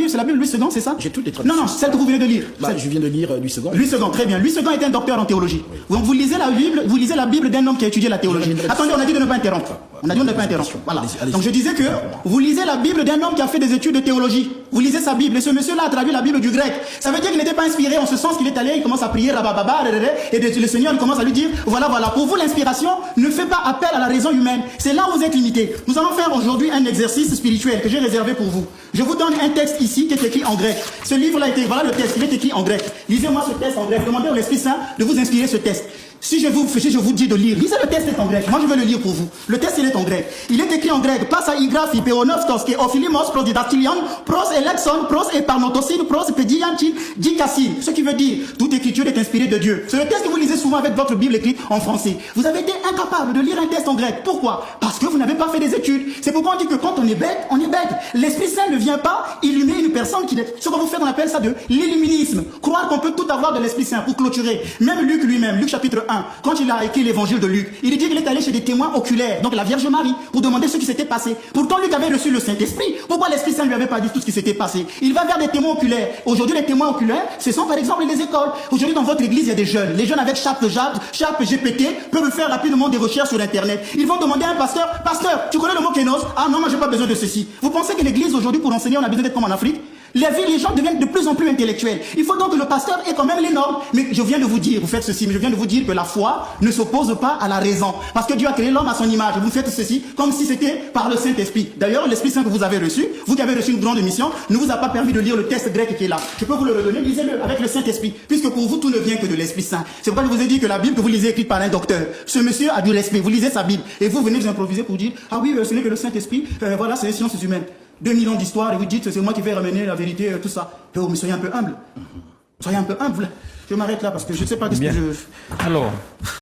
c'est la Bible Louis II, c'est ça? J'ai toutes les traductions. Non, non, celle que vous venez de lire. Bah, je viens de lire Louis II. Louis II, très bien. Louis II était un docteur en théologie. Oui. Donc vous lisez la Bible d'un homme qui a étudié la théologie. Attendez, on a dit de ne pas interrompre. On a dit de ne pas interrompre. Voilà. Donc je disais que vous lisez la Bible d'un homme qui a fait des études de théologie. Vous lisez sa Bible. Et ce monsieur-là a traduit la Bible du grec. Ça veut dire qu'il n'était pas inspiré en ce sens qu'il est allé, il commence à prier, et le Seigneur commence à lui dire, voilà. Pour vous, l'inspiration ne fait pas appel à la raison humaine. C'est là où vous êtes limité. Nous allons faire aujourd'hui un exercice spirituel que j'ai réservé pour vous. Je vous donne un texte ici qui est écrit en grec. Ce livre-là, voilà le texte, il est écrit en grec. Lisez-moi ce texte en grec. Demandez au Esprit Saint de vous inspirer ce texte. Si je vous dis de lire, lisez le texte est en grec. Moi, je vais le lire pour vous. Le texte, il est en grec. Il est écrit en grec. Pas igraphi, peonovstos, ke ophilimos, pros didactylion, pros elexon, pros eparnotocine, pros pediantin, dicacine. Ce qui veut dire, toute écriture est inspirée de Dieu. C'est le texte que vous lisez souvent avec votre Bible écrite en français. Vous avez été incapable de lire un texte en grec. Pourquoi? Parce que vous n'avez pas fait des études. C'est pourquoi on dit que quand on est bête, on est bête. L'Esprit Saint ne vient pas illuminer une personne qui est... Ce qu'on vous fait, on appelle ça de l'illuminisme. Croire qu'on peut tout avoir de l'Esprit Saint pour clôturer. Même Luc lui-même, Luc chapitre 1, quand il a écrit l'évangile de Luc, il dit qu'il est allé chez des témoins oculaires, donc la Vierge Marie, pour demander ce qui s'était passé. Pourtant, Luc avait reçu le Saint-Esprit. Pourquoi l'Esprit Saint ne lui avait pas dit tout ce qui s'était passé? Il va vers des témoins oculaires. Aujourd'hui, les témoins oculaires, ce sont par exemple les écoles. Aujourd'hui, dans votre église, il y a des jeunes. Les jeunes avec Chat GPT peuvent faire rapidement des recherches sur Internet. Ils vont demander à un pasteur, pasteur, tu connais le mot kénos? Ah non, moi j'ai pas besoin de ceci. Vous pensez que l'église aujourd'hui, pour enseigner, on a besoin d'être comme en Afrique? Les gens deviennent de plus en plus intellectuels. Il faut donc que le pasteur ait quand même les normes. Mais je viens de vous dire, vous faites ceci, mais je viens de vous dire que la foi ne s'oppose pas à la raison. Parce que Dieu a créé l'homme à son image. Vous faites ceci comme si c'était par le Saint-Esprit. D'ailleurs, l'Esprit Saint que vous avez reçu, vous qui avez reçu une grande mission, ne vous a pas permis de lire le texte grec qui est là. Je peux vous le redonner, lisez-le avec le Saint-Esprit. Puisque pour vous, tout ne vient que de l'Esprit Saint. C'est pourquoi je vous ai dit que la Bible que vous lisez écrite par un docteur, ce monsieur a du respect. Vous lisez sa Bible et vous venez vous improviser pour dire, ah oui, ce n'est que le Saint-Esprit, voilà, c'est les sciences humaines. 2000 ans d'histoire et vous dites c'est moi qui vais ramener la vérité, tout ça. Mais soyez un peu humble. Soyez un peu humble. Je m'arrête là parce que je ne sais pas ce que je... Alors...